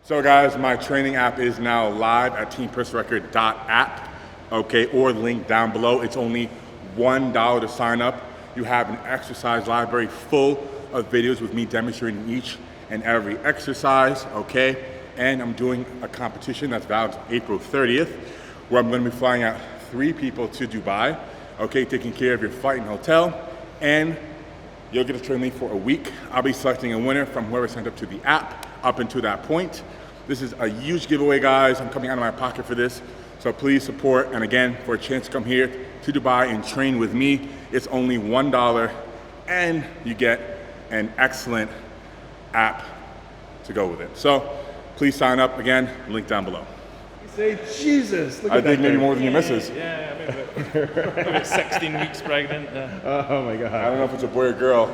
So guys, my training app is now live at teampressrecord.app, okay, or link down below. It's only $1 to sign up. You have an exercise library full of videos with me demonstrating each and every exercise, okay? And I'm doing a competition that's valid April 30th, where I'm gonna be flying out 3 people to Dubai, okay, taking care of your flight and hotel, and you'll get a training link for a week. I'll be selecting a winner from whoever signed up to the app up until that point. This is a huge giveaway, guys. I'm coming out of my pocket for this, so please support. And again, for a chance to come here to Dubai and train with me, it's only $1, and you get an excellent app to go with it. So please sign up. Again, link down below. Say Jesus. Look I at think that maybe guy. more than your missus. Yeah, maybe 16 weeks pregnant. Oh my God. I don't know if it's a boy or girl.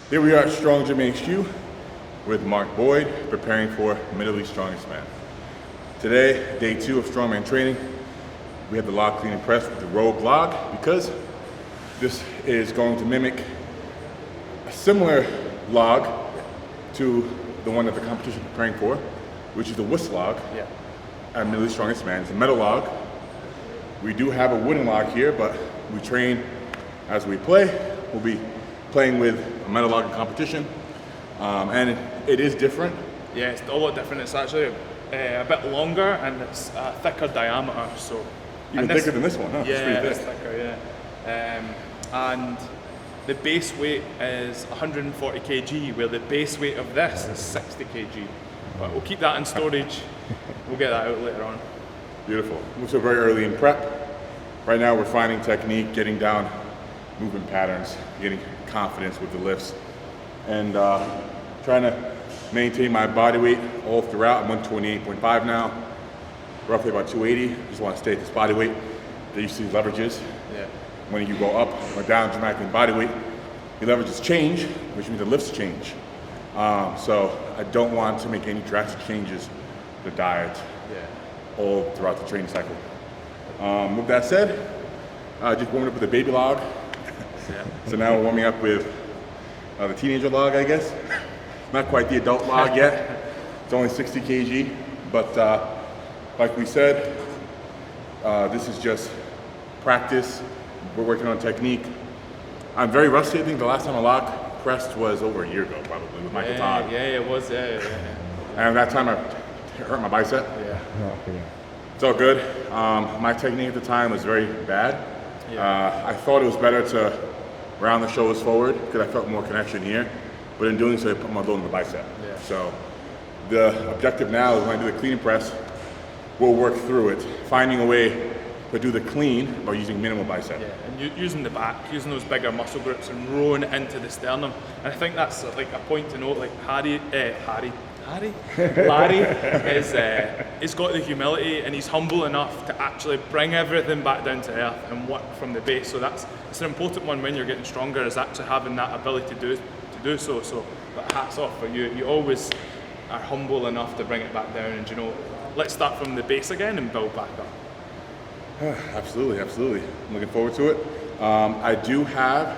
Here we are at Strong Gym HQ with Mark Boyd, preparing for Middle East Strongest Man. Today, day 2 of strongman training. We have the log clean and press with the Rogue log because this is going to mimic a similar log to the one that the competition is preparing for, which is the Wuss log at Middle East Strongest Man. It's a metal log. We do have a wooden log here, but we train as we play. We'll be playing with a metal log in competition, and it is different. Yeah, it's a lot different. It's actually a bit longer and it's a thicker diameter. So Even thicker than this one, huh? Yeah, it's pretty it's thicker. Yeah, and the base weight is 140 kg, where the base weight of this is 60 kg. But we'll keep that in storage. We'll get that out later on. Beautiful. We're still very early in prep. Right now, we're finding technique, getting down movement patterns, getting confidence with the lifts, and trying to maintain my body weight all throughout. I'm 128.5 now, roughly about 280. Just want to stay at this body weight. Get used to these leverages. Yeah. When you go up or down dramatically in body weight, your leverages change, which means the lifts change. So I don't want to make any drastic changes to the diet all throughout the training cycle. With that said, just warming up with a baby log. So now we're warming up with the teenager log, I guess. Not quite the adult log yet. It's only 60 kg, but like we said, this is just practice. We're working on technique. I'm very rusty. I think the last time I log pressed was over a year ago, probably, with Michael Todd. Yeah, it was. Yeah. And that time I hurt my bicep. Yeah. Oh, yeah. It's all good. My technique at the time was very bad. I thought it was better to round the shoulders forward because I felt more connection here, but in doing so, I put my load in the bicep. Yeah. So the objective now is when I do the clean and press, we'll work through it, finding a way to do the clean by using minimal bicep. Yeah, and using the back, using those bigger muscle groups and rowing into the sternum. And I think that's like a point to note. Like Larry he's got the humility and he's humble enough to actually bring everything back down to earth and work from the base. So it's an important one when you're getting stronger, is actually having that ability to do so. So but hats off for you. You always are humble enough to bring it back down, and let's start from the base again and build back up. Absolutely. I'm looking forward to it. I do have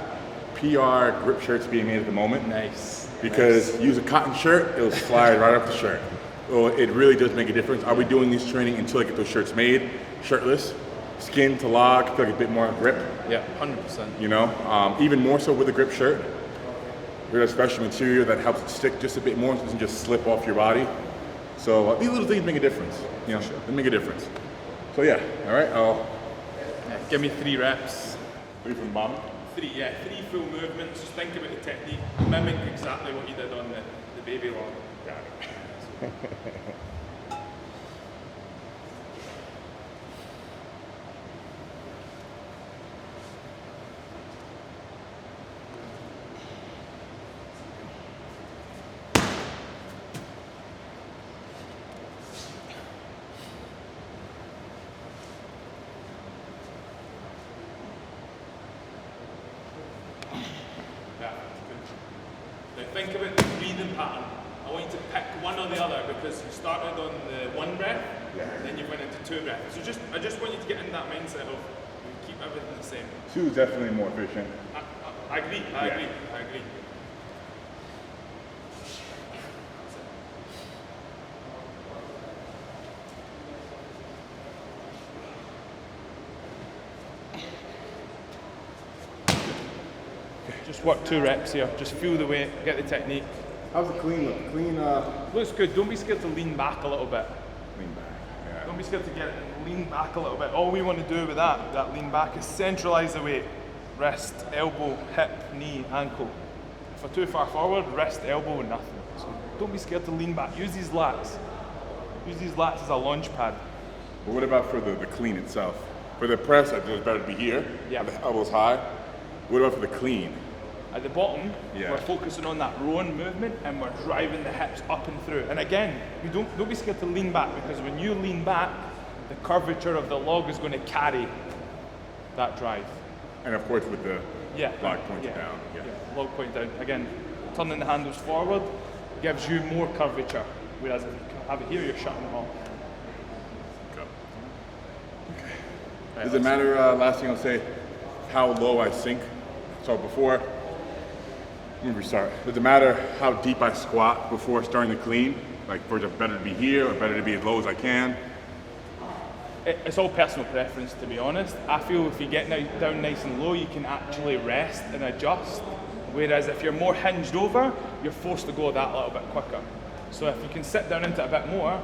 PR grip shirts being made at the moment. Nice. Because use a cotton shirt, it'll slide right off the shirt. So it really does make a difference. I'll be doing this training until I get those shirts made, shirtless, skin to log, feel like a bit more grip. Yeah, 100%. Even more so with a grip shirt. We have a special material that helps it stick just a bit more, so it doesn't just slip off your body. So these little things make a difference. They make a difference. So yeah, all right. Give me 3 reps. 3 from the bottom. 3 full movements. Just think about the technique. Mimic exactly what you did on the baby long. Now think about the breathing pattern. I want you to pick one or the other because you started on the one breath, and then you went into two breaths. So I just want you to get in that mindset of keep everything the same. Two is definitely more efficient. I agree. I agree. Just work 2 reps here. Just feel the weight, get the technique. How's the clean look? Clean, Looks good. Don't be scared to lean back a little bit. lean back. Yeah. Don't be scared to get it and lean back a little bit. All we want to do with that lean back is centralize the weight. Wrist, elbow, hip, knee, ankle. If we're too far forward, wrist, elbow, nothing. So don't be scared to lean back. Use these lats. Use these lats as a launch pad. But what about for the clean itself? For the press, I think it's better to be here. Yeah. The elbows high. What about for the clean? At the bottom, Yeah. we're focusing on that rowing movement and we're driving the hips up and through. And again, you don't be scared to lean back because when you lean back, the curvature of the log is going to carry that drive. And of course with the Yeah. log pointed down. Yeah. Log point down. Again, turning the handles forward gives you more curvature. Whereas if you have it here, you're shutting them off. Go. Right, Does it matter, last thing I'll say, how low I sink? So before, let me restart. Does it matter how deep I squat before starting to clean? Like, for it better to be here or better to be as low as I can? It's all personal preference, to be honest. I feel if you get down nice and low, you can actually rest and adjust. Whereas if you're more hinged over, you're forced to go that little bit quicker. So if you can sit down into it a bit more,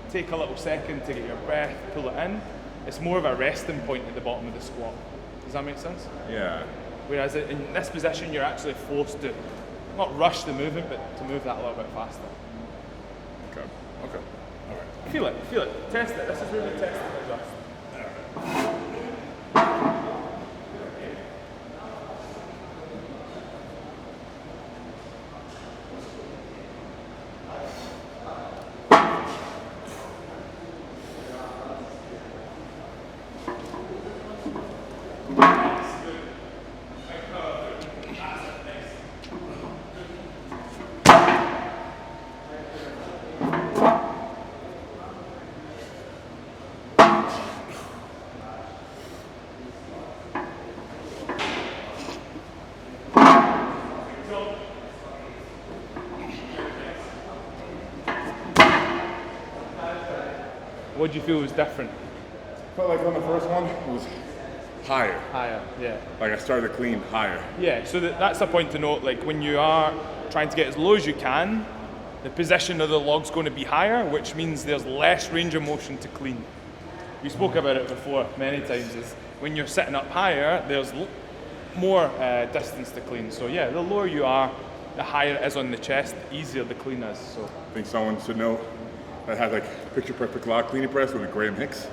take a little second to get your breath, pull it in, it's more of a resting point at the bottom of the squat. Does that make sense? Yeah. Whereas in this position, you're actually forced to not rush the movement, but to move that a little bit faster. Okay. Okay. All right. Feel it, test it. This is where we test and adjust. What do you feel was different? Felt like on the first one, it was higher. Higher, yeah. Like I started to clean higher. Yeah, so that's a point to note. Like when you are trying to get as low as you can, the position of the log's going to be higher, which means there's less range of motion to clean. We spoke about it before many times. Is when you're sitting up higher, there's more distance to clean. So yeah, the lower you are, the higher it is on the chest, the easier the clean is. So I think someone should know that has like picture perfect log cleaning press with Graham Hicks.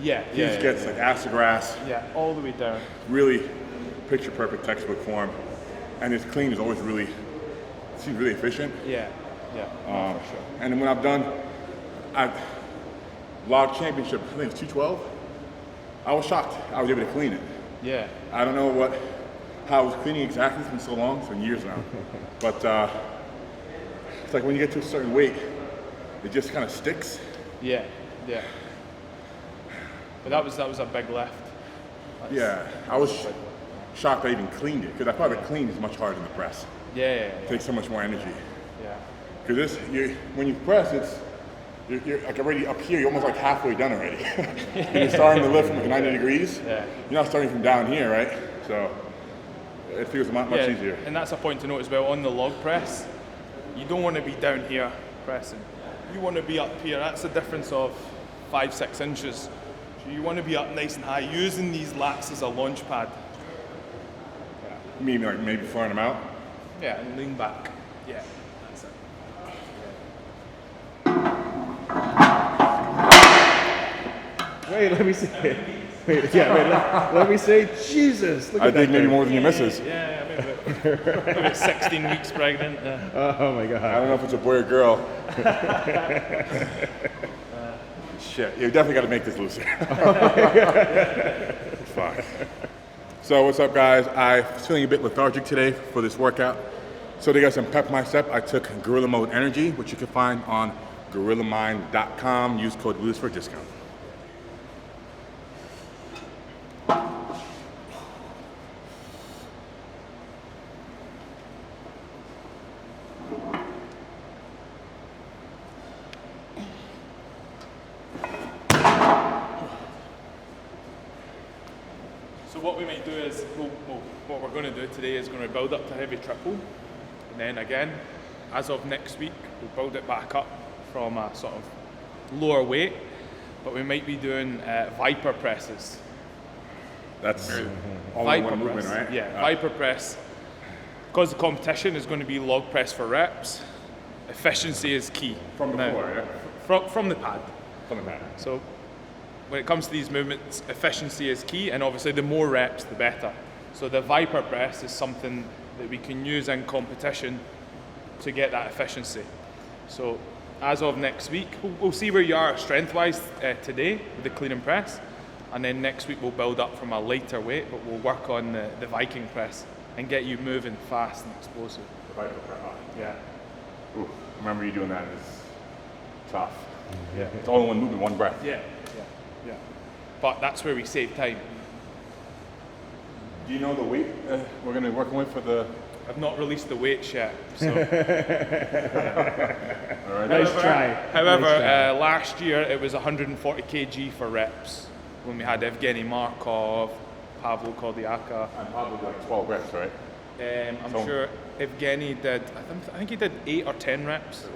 yeah, He just gets like ass to grass, yeah, all the way down. really picture perfect textbook form, and his clean is always really, seems really efficient. Yeah, for sure. And then when I'm done at log championship, I think it's 212. I was shocked I was able to clean it. Yeah, I don't know how I was cleaning exactly. It's been so long, it's been years now. But it's like when you get to a certain weight, it just kind of sticks. yeah. But that was a big lift. Yeah, I was shocked I even cleaned it because I thought the clean is much harder than the press. Yeah. It takes so much more energy. Yeah. Because when you press, you're like already up here. You're almost like halfway done already. And you're starting to lift from like 90 degrees. Yeah. You're not starting from down here, right? So it feels much easier. And that's a point to note as well on the log press. You don't want to be down here pressing. You want to be up here. That's a difference of 5-6 inches. So you want to be up nice and high, using these lats as a launch pad. You mean like maybe flying them out? Yeah, and lean back. Yeah, that's it. Hey, let me see. Wait, yeah, wait, let me say, Jesus. Look I at think that maybe thing. more than your missus. Yeah, maybe about 16 weeks pregnant. Oh my I God. don't know if it's a boy or girl. Shit, you definitely got to make this looser. Fuck. So what's up, guys? I'm feeling a bit lethargic today for this workout. So to get some pep in my step, I took Gorilla Mode Energy, which you can find on GorillaMind.com. Use code LOSE for a discount. So what we might do is, what we're going to do today is going to build up to heavy triple, and then again, as of next week, we'll build it back up from a sort of lower weight, but we might be doing Viper presses. That's all in Viper one movement, press, right? yeah, Viper press. Because the competition is going to be log press for reps, efficiency is key. From the Now, floor, yeah? From the pad. From the mat. So when it comes to these movements, efficiency is key, and obviously the more reps, the better. So the Viper press is something that we can use in competition to get that efficiency. So as of next week, we'll see where you are strength-wise today with the clean and press, and then next week we'll build up from a lighter weight, but we'll work on the Viking press and get you moving fast and explosive. Yeah. Ooh, remember you doing that. It's tough. Yeah. It's all in one movement, one breath. Yeah. But that's where we save time. Do you know the weight we're going to be working with for the... I've not released the weights yet, so. All right. Nice try. However, Nice try. last year it was 140 kg for reps when we had Evgeny Markov, Pavlo Kordiaka. And probably like 12 reps, right? I'm So- sure Evgeny did, I think he did 8 or 10 reps.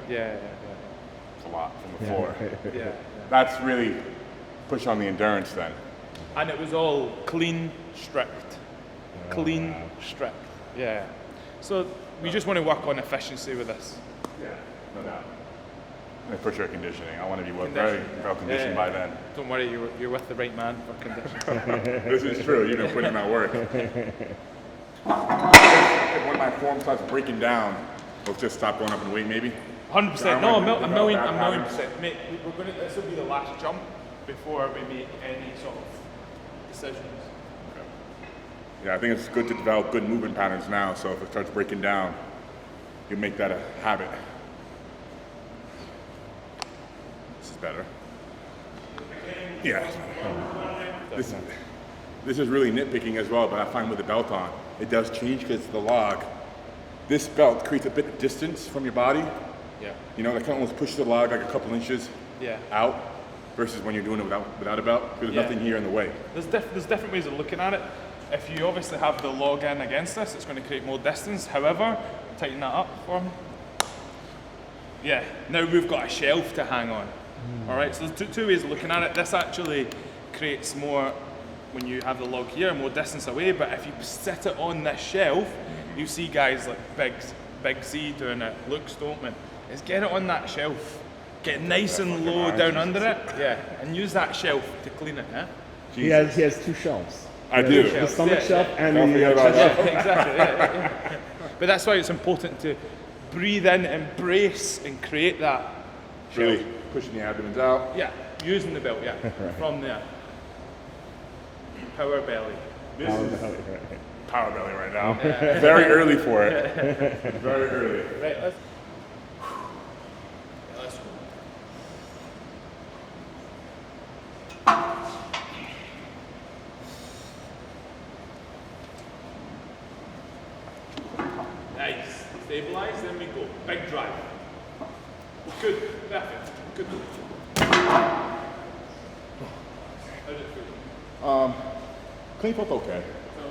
Yeah. It's a lot from the floor. Yeah. That's really push on the endurance then. And it was all clean, strict. Clean, strict. Yeah. So we just want to work on efficiency with this. Yeah, no doubt. And for sure conditioning. I want to be very Conditioning. well conditioned by then. Don't worry, you're with the right man for conditioning. This is true. You've been putting in that work. If one of my forms starts breaking down, we'll just stop going up in weight maybe. 100%. I No, wanna a develop million that pattern. percent. Mate, this will be the last jump before we make any sort of decisions. Yeah, I think it's good to develop good movement patterns now, so if it starts breaking down, you make that a habit. This is better. Yeah. This is really nitpicking as well, but I find with the belt on, it does change because the log. This belt creates a bit of distance from your body. Yeah. You know, that kind of almost pushes the log like a couple inches Yeah. out versus when you're doing it without a belt. There's Yeah. nothing here in the way. There's different ways of looking at it. If you obviously have the log in against us, it's going to create more distance. However, tighten that up for me. Yeah. Now we've got a shelf to hang on. All right. So there's two ways of looking at it. This actually creates more when you have the log here, more distance away. But if you sit it on this shelf, you see guys like Big Z doing it. Luke Stoneman is get it on that shelf. Get nice and low down under it. Yeah. And use that shelf to clean it. Yeah. He has 2 shelves. I do. The stomach Yeah, shelf and Don't the forget about chest that. shelf. Exactly. Yeah. But that's why it's important to breathe in, embrace, and create that. Really pushing the abdomens out. Yeah, using the belt. Yeah, from there. Power belly. This is power belly right now. Very early for it. Very early. Right. Let's go. Nice. Stabilize, then we go. Big drive. Good. Perfect. Good. How did it feel? Clean felt okay.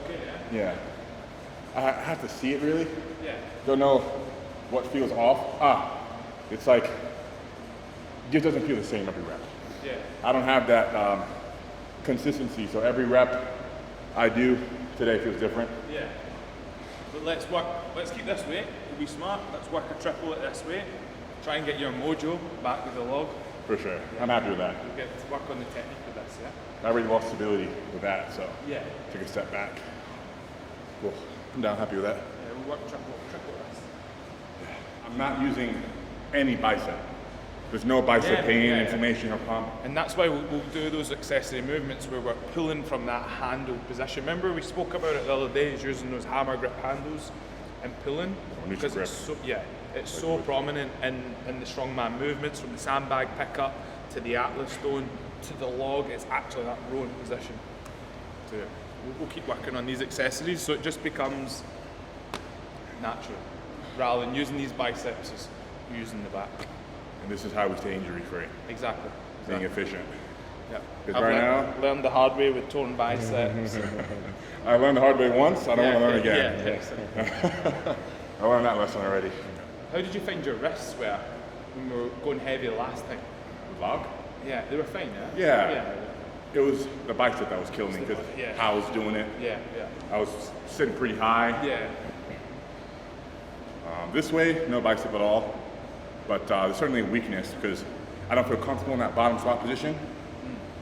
Okay, yeah? Yeah. I have to see it really. Yeah. Don't know what feels off. It's like, it just doesn't feel the same every rep. Yeah. I don't have that consistency, so every rep I do today feels different. Yeah. But let's keep this weight. We'll be smart. Let's work a triple at this weight. Try and get your mojo back with the log. For sure. I'm happy with that. We'll get to work on the technique with this, yeah? I already lost stability with that, so Yeah. take a step back. Cool. I'm down, happy with that. Yeah, we'll work triple this. I'm not using any bicep. There's no bicep pain, inflammation, or pump. And that's why we'll do those accessory movements where we're pulling from that handle position. Remember we spoke about it the other day, is using those hammer grip handles and pulling? Because it's so, it's so prominent in the strongman movements, from the sandbag pickup to the atlas stone to the log. It's actually that rowing position. So we'll keep working on these accessories so it just becomes natural, rather than using these biceps as using the back. And this is how we stay injury free. Exactly. Being efficient. Yeah. Because right now, learned the hard way with torn biceps. I learned the hard way once, I don't want to learn again. Yeah. I learned that lesson already. How did you find your wrists were when we were going heavy the last time? Vlog? Yeah, they were fine, Yeah. It was the bicep that was killing me because how I was doing it. Yeah. I was sitting pretty high. Yeah. This way, no bicep at all. But there's certainly a weakness because I don't feel comfortable in that bottom squat position,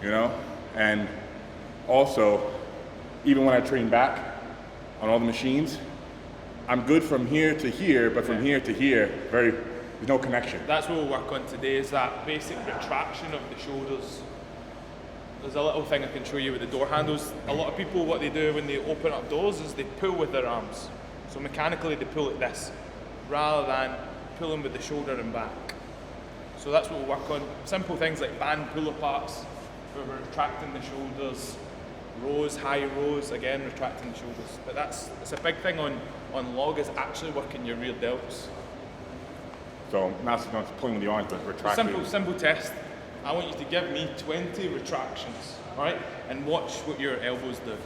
you know? And also, even when I train back on all the machines, I'm good from here to here, but from here to here, there's no connection. That's what we'll work on today, is that basic retraction of the shoulders. There's a little thing I can show you with the door handles. A lot of people, what they do when they open up doors is they pull with their arms. So mechanically they pull like this, rather than pulling with the shoulder and back. So that's what we'll work on. Simple things like band pull aparts, where we're retracting the shoulders. Rows, high rows, again retracting the shoulders. But it's a big thing on log, is actually working your rear delts. So not pulling with the arms, but retracting. Simple test. I want you to give me 20 retractions, all right? And watch what your elbows do.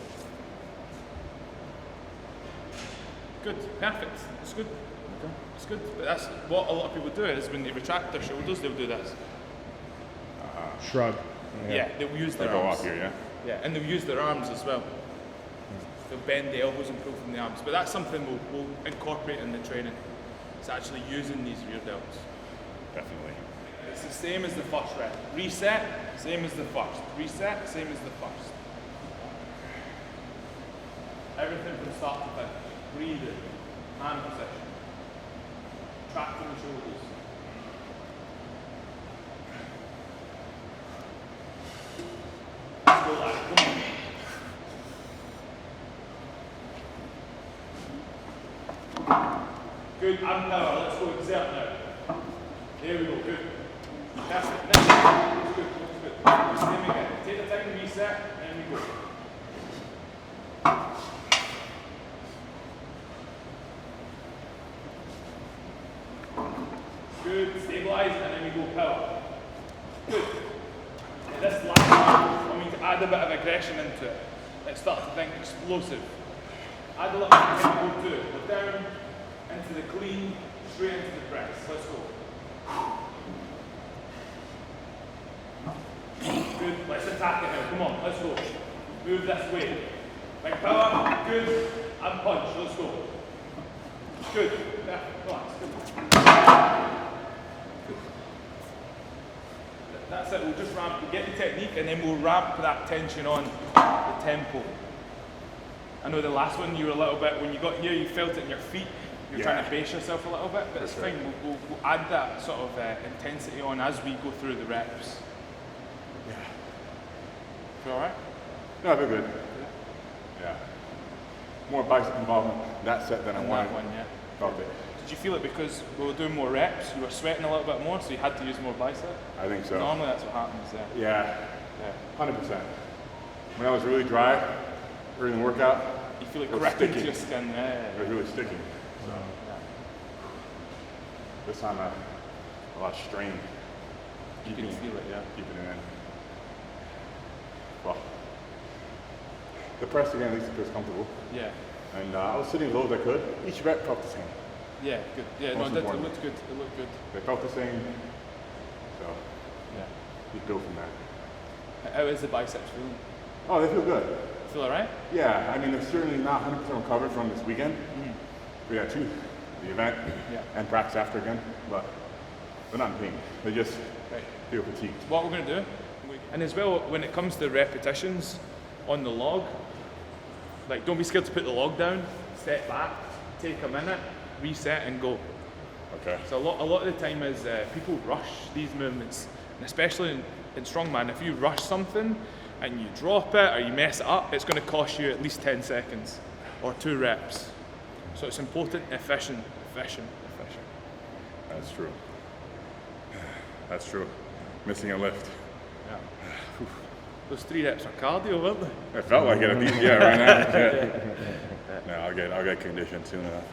Good, perfect, it's good. Okay. It's good, but that's what a lot of people do, is when they retract their shoulders, they'll do this. Shrug. Yeah, they'll use their Go arms. up here, yeah? Yeah, and they'll use their arms as well. They'll bend the elbows and pull from the arms. But that's something we'll incorporate in the training. It's actually using these rear delts. Definitely. It's the same as the first rep. Reset, same as the first. Reset, same as the first. Everything from start to finish. Breathing, hand position, tracting the shoulders. Let's go, lad. Come on. Good, and power. Let's go exert now. There we go, good. That's it. Next. That's good, that's good. Same again. Take the time to reset, and we go. Good, stabilize, and then we go power. Good. And this last one, I mean to add a bit of aggression into it. Let's start to think explosive. Add a little bit of tempo to it. Go down into the clean, straight into the press. Let's go. Good, let's attack it now. Come on, let's go. Move this way. Like power, good, and punch. Let's go. Good. Perfect. Relax. Good. That's it, we'll just ramp, we'll get the technique and then we'll ramp that tension on the tempo. I know the last one you were a little bit, when you got here you felt it in your feet, you're trying to base yourself a little bit, but it's fine, we'll add that sort of intensity on as we go through the reps. Yeah. Feel alright? No, they're good. Yeah. More bicep involvement in that set than I wanted. That one, yeah. Felt it. Did you feel it because we were doing more reps, you were sweating a little bit more, so you had to use more bicep? I think so. Normally that's what happens, yeah. Yeah, 100%. When I was really dry during the workout, You feel it was gripping to sticky. your skin. It was really sticky. So this time a lot of strain. You can feel it, yeah. Keeping it in. Well, the press again at least feels comfortable. Yeah. And I was sitting as low as I could. Each rep felt the same. Yeah, good. Yeah, Most no, it important. looked good. It looked good. They felt the same. So Yeah. you go from there. How is the biceps feeling? Oh, they feel good. Feel alright? Yeah, I mean, they're certainly not 100% recovered from this weekend. We got the event Yeah. and practice after again, but They're not in pain. They just Right. feel fatigued. What we're going to do, and as well, when it comes to repetitions on the log, like don't be scared to put the log down, step back, take a minute, reset and go. Okay. So a lot of the time is people rush these movements, and especially in strongman, if you rush something and you drop it or you mess it up, it's going to cost you at least 10 seconds or 2 reps. So it's important, efficient. That's true. That's true. Missing a lift. Yeah. Those 3 reps are cardio, weren't they? It felt like it at least, yeah, right now. Yeah. No, I'll get conditioned soon enough.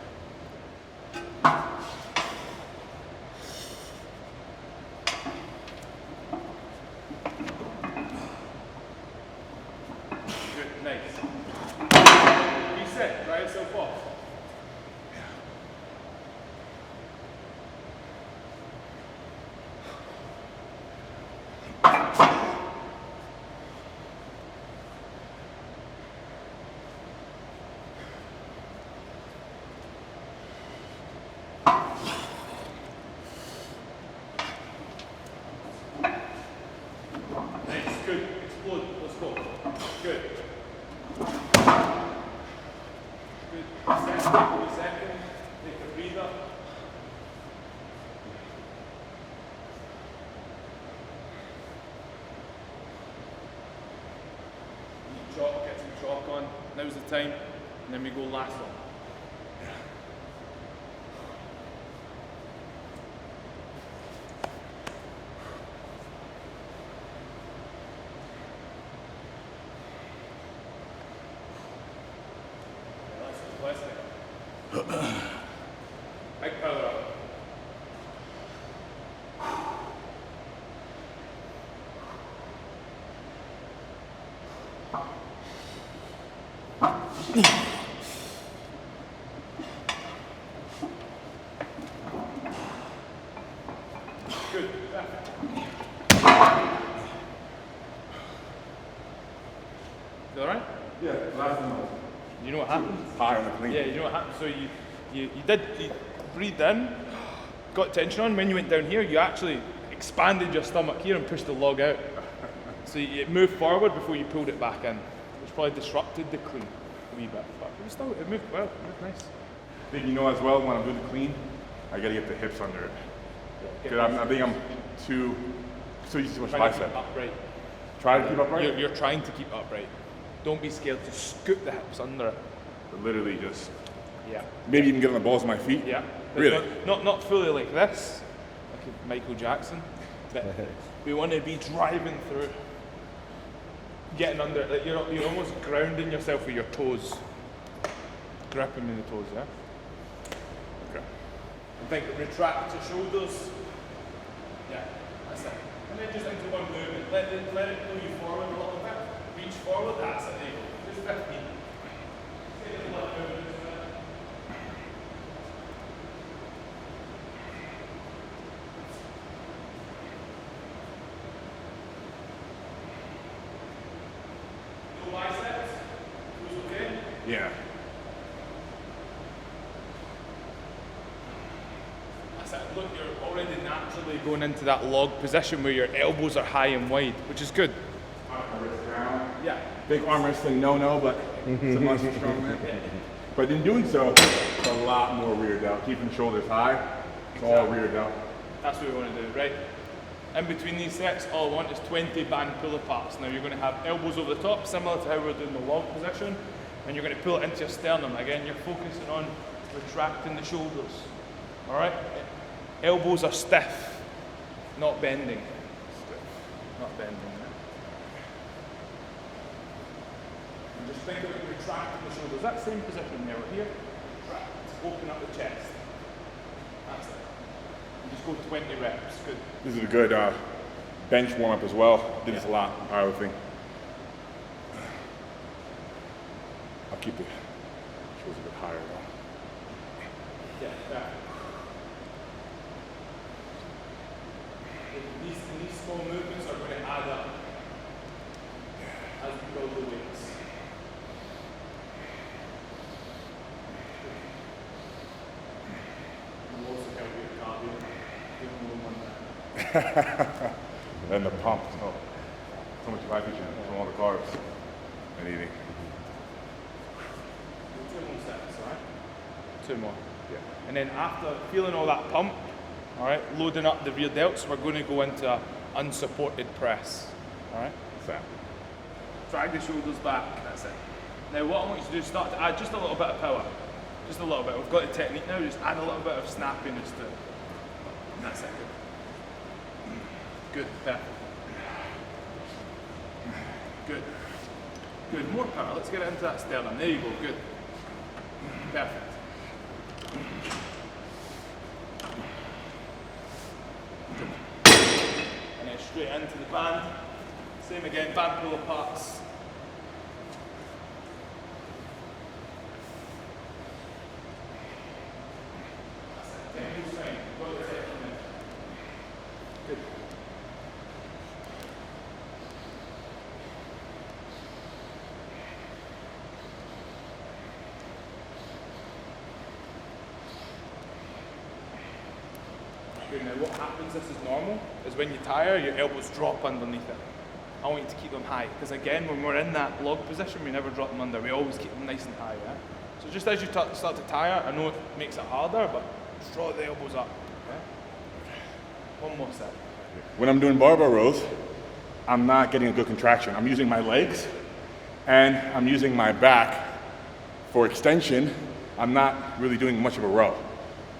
Good, nice. Reset, right yourself off. Nice, good. Explode. Let's go. Good. Good. Second. Take a breather. Chalk, get some chalk on. Now's the time. And then we go last one. Big power up. Good. You alright? Yeah, last one. You know what happened? High on the clean. Yeah, you know what happened? So you breathed in, got tension on. When you went down here, you actually expanded your stomach here and pushed the log out. So it moved forward before you pulled it back in, which probably disrupted the clean a wee bit. But it moved well, it moved nice. I think you know as well when I'm doing the clean, I gotta get the hips under it. Because I think I'm too used to much Trying to bicep. keep upright. Try to keep upright. You're trying to keep upright. Don't be scared to scoop the hips under it. But literally just Yeah. maybe even get on the balls of my feet. Yeah. But Really? Not fully like this, like a Michael Jackson. But we want to be driving through, getting under it. Like you're almost grounding yourself with your toes, gripping with the toes. Yeah. Okay. And think retract your shoulders. Yeah, that's it. And then just into one movement. Let it pull you forward a little bit. Reach forward. That's it. There you go. Just 15. Take a little movement into that. No biceps. Feels okay? Yeah. That's it. Look, you're already naturally going into that log position where your elbows are high and wide, which is good. Wrist down. Yeah. Big arm wrestling, no, but it's a must for strong man. But in doing so, it's a lot more rear delt. Keeping shoulders high, it's all rear delt. That's what we want to do, right? In between these sets, all I want is 20 band pull aparts. Now you're going to have elbows over the top, similar to how we're doing the log position, and you're going to pull it into your sternum. Again, you're focusing on retracting the shoulders. All right? Elbows are stiff, not bending. Stiff, not bending. And just think about retracting the shoulders. That same position there, we're here. Retract. Open up the chest. That's it. And just go 20 reps. Good. This is a good bench warm up as well. Did this a lot in powerlifting. I'll keep the shoulders a bit higher though. Yeah, yeah. These small movements are going to add up as we build the weights. And will also help your cardio. Give them a little one there. And the pump. So much glycogen from all the carbs and eating. 2 more sets, all right? 2 more. Yeah. And then after feeling all that pump, all right, loading up the rear delts, we're going to go into a unsupported press, all right? What's that? Drag the shoulders back, that's it. Now what I want you to do is start to add just a little bit of power. Just a little bit. We've got the technique now, just add a little bit of snappiness to it. That's it. Good, perfect. Good. Good, more power. Let's get into that sternum. There you go, good. Perfect. And then straight into the band. Same again, band pull aparts. Good. Good. Now what happens, this is normal, is when you tire, your elbows drop underneath it. I want you to keep them high, because again, when we're in that log position, we never drop them under, we always keep them nice and high, yeah? So just as you start to tire, I know it makes it harder, but just draw the elbows up, okay? One more set. When I'm doing barbell rows, I'm not getting a good contraction. I'm using my legs and I'm using my back for extension. I'm not really doing much of a row,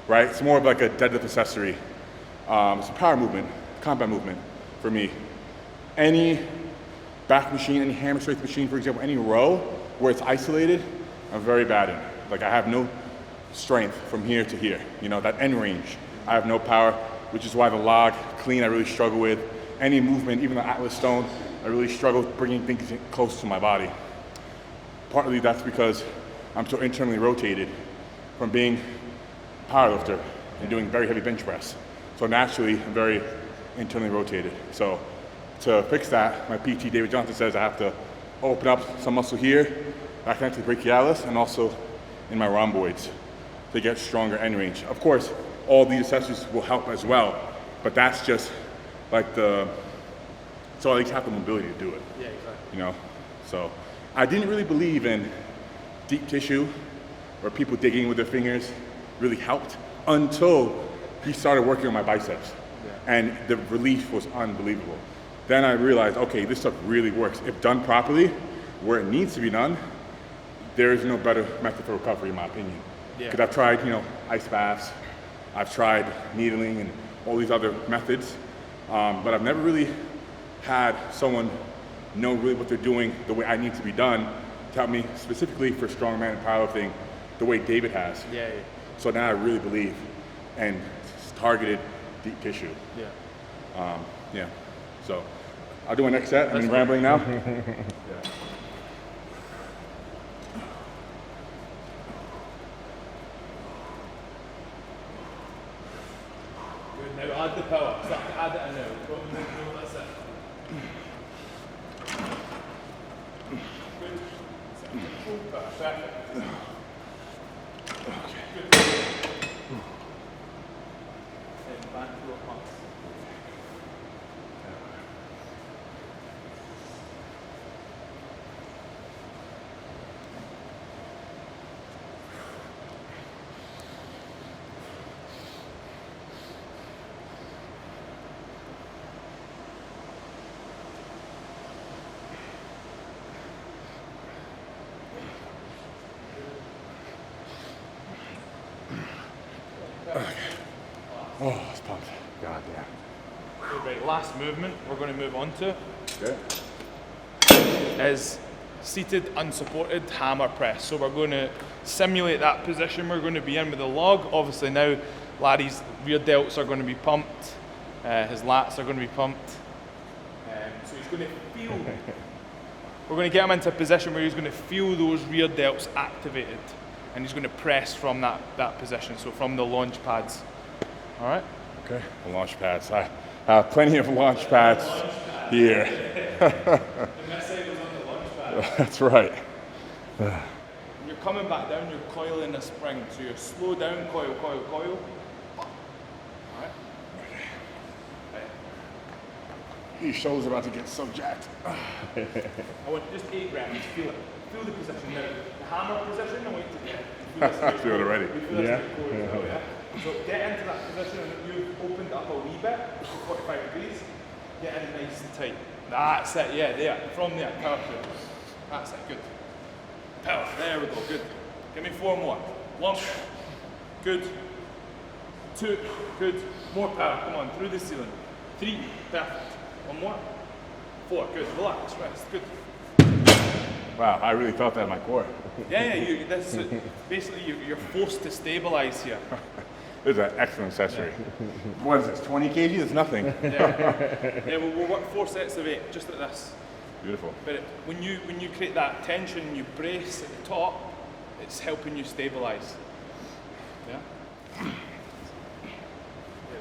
right? It's more of like a deadlift accessory. It's a power movement, combat movement for me. Any back machine, any hammer strength machine, for example, any row where it's isolated, I'm very bad in. Like I have no strength from here to here, you know, that end range. I have no power, which is why the log, clean, I really struggle with. Any movement, even the Atlas stone, I really struggle bringing things close to my body. Partly that's because I'm so internally rotated from being a powerlifter and doing very heavy bench press. So naturally, I'm very internally rotated. So to fix that, my PT, David Johnson, says I have to open up some muscle here, back connect to the brachialis, and also in my rhomboids to get stronger end range. Of course, all these accessories will help as well, but that's just like so I at least have the mobility to do it. Yeah, exactly. You know, so I didn't really believe in deep tissue where people digging with their fingers really helped until he started working on my biceps. Yeah. And the relief was unbelievable. Then I realized, okay, this stuff really works. If done properly, where it needs to be done, there is no better method for recovery in my opinion. Because I've tried, you know, ice baths, I've tried needling and all these other methods, but I've never really had someone know really what they're doing the way I need to be done to help me specifically for strongman and powerlifting the way David has. Yeah. So now I really believe and targeted deep tissue. Yeah. So I'll do my next set. I'm rambling now. Yeah. Good. Now add the power. Start to add it in now. Go, that's it. Good. Perfect. Good. Then back to your pumps. Oh, it's pumped. God damn. Right, last movement we're going to move on to Okay. is seated unsupported hammer press. So we're going to simulate that position we're going to be in with the log. Obviously now Larry's rear delts are going to be pumped, his lats are going to be pumped. So he's going to feel, we're going to get him into a position where he's going to feel those rear delts activated and he's going to press from that position, so from the launch pads. All right? Okay, the launch pads. I have plenty of launch pads here. The mistake was on the launch pad. That's right. When you're coming back down, you're coiling a spring. So you're slow down, coil. All right? These shoulders are about to get so jacked. I want just 8 reps. Feel it. Feel the position now. The hammer position, I want you to get. I feel it already. You feel this in your core as well, yeah? So get into that position and you've opened up a wee bit, 45 degrees. Get in nice and tight. That's it, yeah, there. From there, power through. That's it, good. Power, there we go, good. Give me 4 more. 1, good. 2, good. More power, come on, through the ceiling. 3, perfect. 1 more. 4, good. Relax, rest, good. Wow, I really felt that in my core. Yeah, this is basically you're forced to stabilize here. This is an excellent accessory. What is this, 20 kg? That's nothing. Yeah, we'll work 4 sets of 8, just like this. Beautiful. But when you create that tension, you brace at the top, it's helping you stabilize. Yeah? Yeah,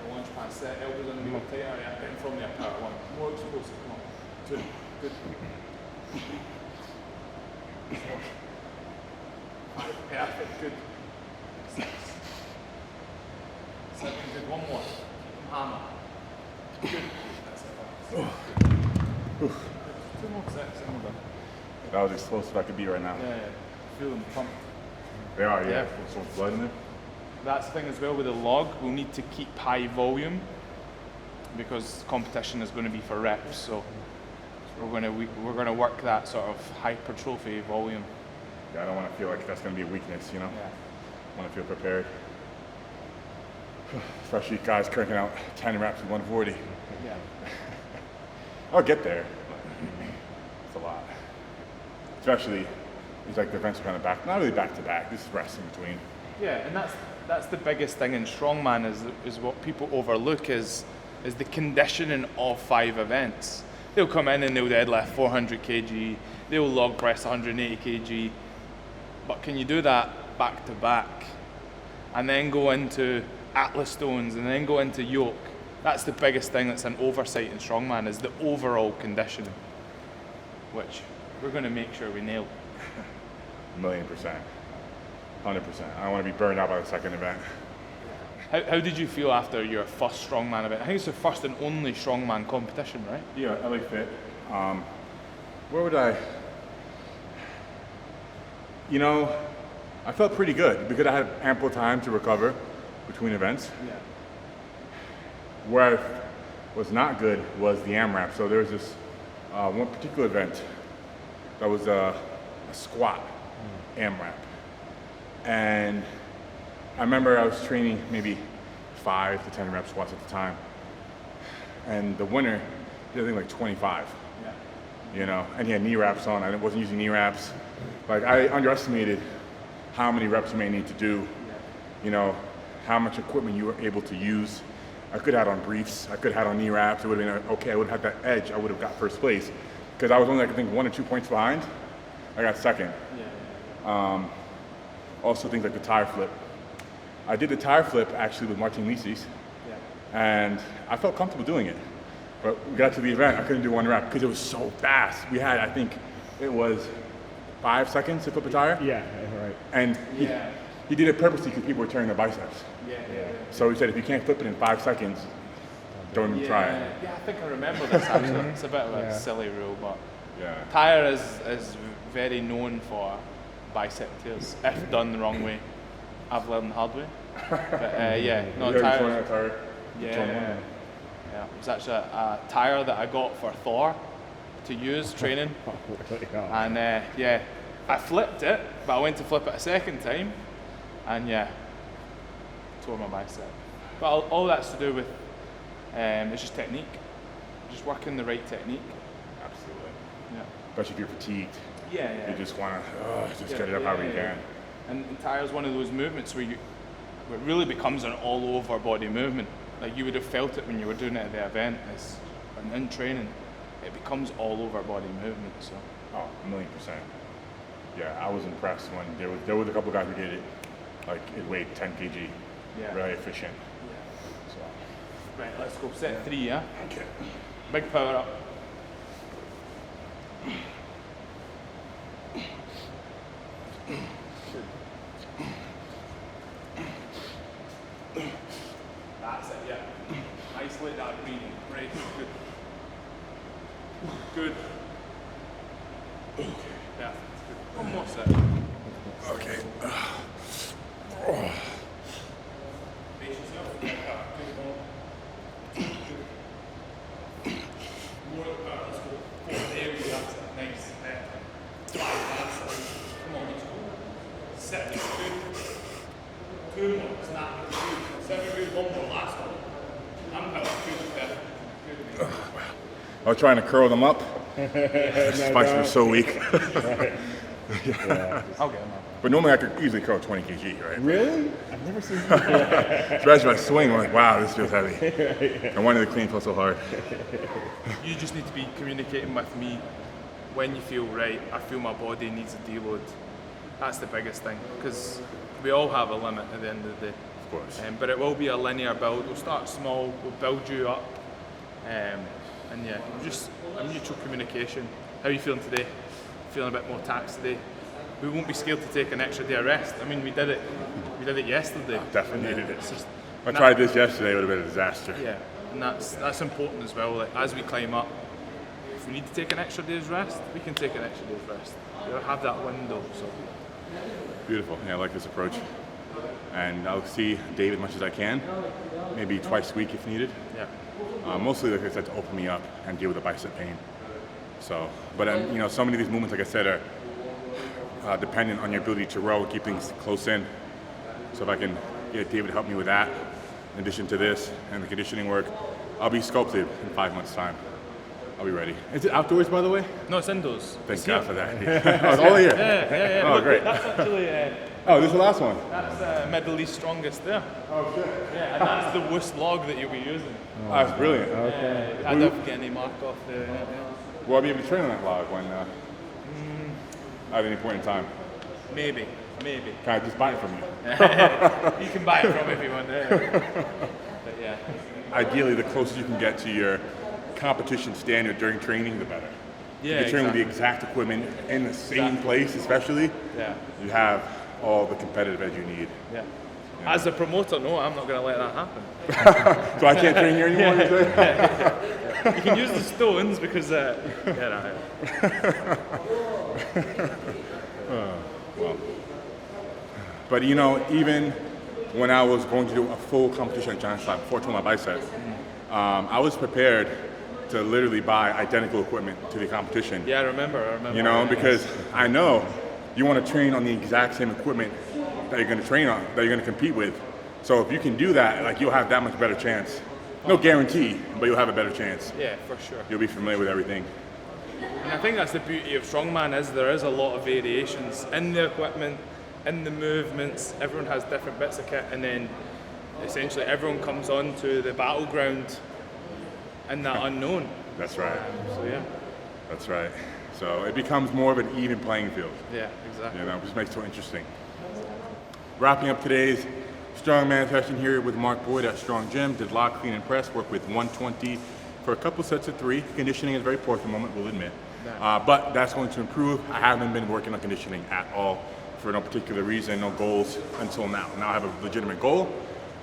the launch pad set, elbows in the middle tighter, yeah, getting from there, power 1. More explosive, come on. 2, good. 4, 5, perfect, good. 6, 7, good. 1 more. Hammer. Good. That's it. 2 more sets and we're done. That was explosive I could be right now. Yeah. Feel them pumped. They are, yeah. Yeah. So much blood in there. That's the thing as well with the log, we'll need to keep high volume because competition is going to be for reps, so we're going to work that sort of hypertrophy volume. Yeah, I don't want to feel like that's going to be a weakness, you know? Yeah. I want to feel prepared. Especially guys cranking out 10 reps with 140. Yeah. I'll get there. It's a lot. Especially, it's like the events are kind of back, not really back to back, this is rest in between. Yeah, and that's the biggest thing in strongman is what people overlook is the conditioning of 5 events. They'll come in and they'll deadlift 400 kg, they'll log press 180 kg, but can you do that back to back and then go into Atlas stones and then go into yoke? That's the biggest thing that's an oversight in strongman is the overall conditioning, which we're going to make sure we nail. 1,000,000%. 100%. I don't want to be burned out by the second event. How did you feel after your first strongman event? I think it's the first and only strongman competition, right? Yeah, LA Fit. Where would I? You know, I felt pretty good because I had ample time to recover between events. Yeah. Where I was not good was the AMRAP. So there was this one particular event that was a squat AMRAP. And I remember I was training maybe 5 to 10 rep squats at the time. And the winner did I think like 25. Yeah. You know, and he had knee wraps on. I wasn't using knee wraps. Like I underestimated how many reps you may need to do. You know, how much equipment you were able to use. I could have had on briefs. I could have had on knee wraps. It would have been okay. I would have had that edge. I would have got first place because I was only like, I think 1 or 2 points behind. I got second. Also things like the tire flip. I did the tire flip actually with Martin Lisis, and I felt comfortable doing it. But we got to the event, I couldn't do 1 rep because it was so fast. We had, I think, it was 5 seconds to flip a tire. Yeah, right. And he did it purposely because people were tearing their biceps. So he said, if you can't flip it in 5 seconds, don't even try it. Yeah, I think I remember this actually. It's a bit of a silly rule, but Yeah. tire is very known for bicep tears if done the wrong way. I've learned the hard way. But no, You tire. torn that tire? You torn one? Yeah, it was actually a tire that I got for Thor to use training. And I flipped it, but I went to flip it a second time, and tore my bicep. But all that's to do with it's just technique, just working the right technique. Absolutely. Yeah. Especially if you're fatigued. Yeah. You just want to get it up however you can. And tire is one of those movements where it really becomes an all over body movement. Like you would have felt it when you were doing it at the event. And in training, it becomes all over body movement. So. Oh, 1,000,000%. Yeah, I was impressed when there was a couple guys who did it. Like it weighed 10 kg. Yeah. Very efficient. Yeah. So. Right, let's go. Set 3, yeah? Okay. Big power up. That's it, yeah. Isolate that breathing. Right, good. Good. Yeah. One more set. Okay. Pace yourself. Good ball. More of the power. Let's go. There we go. That's it. Nice. That's it. Come on, let's go. Set. Good. Two more. Snap. Two. 7 good. One more. Last one. I'm kind of good. Good. I was trying to curl them up. Spikes were so weak. Yeah. I'll get him up. But normally I could easily curl 20 kg, right? Really? I've never seen that. Especially when I swing, I'm like, wow, this feels heavy. I wanted the clean felt so hard. You just need to be communicating with me when you feel right. I feel my body needs a deload. That's the biggest thing, because we all have a limit at the end of the day. Of course. But it will be a linear build. We'll start small, we'll build you up. And yeah, just a mutual communication. How are you feeling today? Feeling a bit more taxed today? We won't be scared to take an extra day of rest. I mean, we did it yesterday. Definitely needed it. It's just, If I tried this yesterday, it would have been a disaster. yeah, and that's important as well. Like, as we climb up, if we need to take an extra day's rest, we can take an extra day's rest. We'll have that window. So Beautiful. Yeah, I like this approach. And I'll see Dave as much as I can, maybe twice a week if needed. yeah, Mostly, like I said, to open me up and deal with the bicep pain. So, but so many of these movements, like I said, are dependent on your ability to row, keep things close in. So if I can get David to help me with that, in addition to this and the conditioning work, I'll be sculpted in 5 months' time. I'll be ready. Is it outdoors, by the way? no, it's indoors. Thank It's God here. for that. Oh, it's all here. Yeah. Oh, Look, great. That's actually Oh, this is the last one. that's Middle East strongest there. Oh, shit. Yeah, and that's the worst log that you'll be using. Oh, that's brilliant. Okay. I don't get any mark off there. Yeah. Will I be able to train on that log when, at any point in time? Maybe. Can I just buy it from you? You can buy it from if you want. But yeah. Ideally, the closer you can get to your competition standard during training, the better. Yeah, You can train with the exactly. exact equipment in the same place, especially. Yeah. You have all the competitive edge you need. Yeah. As a promoter, no, I'm not going to let that happen. So I can't train here anymore, you say? You can use the stones because, But even when I was going to do a full competition at Giant Slab before I tore my bicep, I was prepared to literally buy identical equipment to the competition. yeah, I remember. Because I know you want to train on the exact same equipment that you're going to train on, that you're going to compete with. So if you can do that, like, you'll have that much better chance. No guarantee, but you'll have a better chance. Yeah, for sure. You'll be familiar with everything. And I think that's the beauty of strongman is there is a lot of variations in the equipment, in the movements. Everyone has different bits of kit, and then essentially everyone comes on to the battleground in that unknown. That's right. So yeah, That's right. So it becomes more of an even playing field. yeah, exactly. Which makes it so interesting. Wrapping up today's strongman session here with Mark Boyd at Strong Gym. Did lock, clean, and press. Worked with 120 for a couple sets of 3. Conditioning is very poor at the moment, we'll admit. But that's going to improve. I haven't been working on conditioning at all for no particular reason, no goals until now. Now I have a legitimate goal,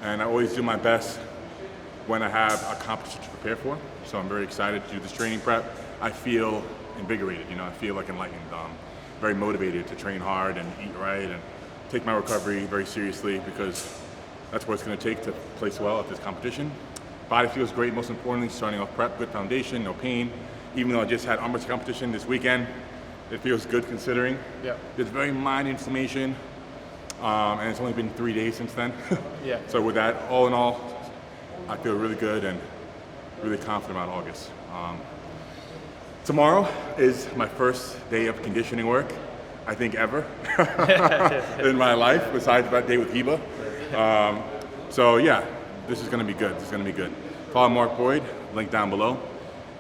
and I always do my best when I have a competition to prepare for. So I'm very excited to do this training prep. I feel invigorated, I feel like enlightened. Very motivated to train hard and eat right and take my recovery very seriously, because that's what it's going to take to place well at this competition. Body feels great, most importantly, starting off prep, good foundation, no pain. Even though I just had armwrestling competition this weekend, it feels good considering. Yeah. There's very minor inflammation, and it's only been 3 days since then. Yeah. So with that, all in all, I feel really good and really confident about August. Tomorrow is my first day of conditioning work, I think ever, in my life, besides that day with Heba. So yeah, this is gonna be good, Follow Mark Boyd, link down below,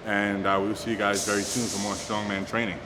and we will see you guys very soon for more strongman training.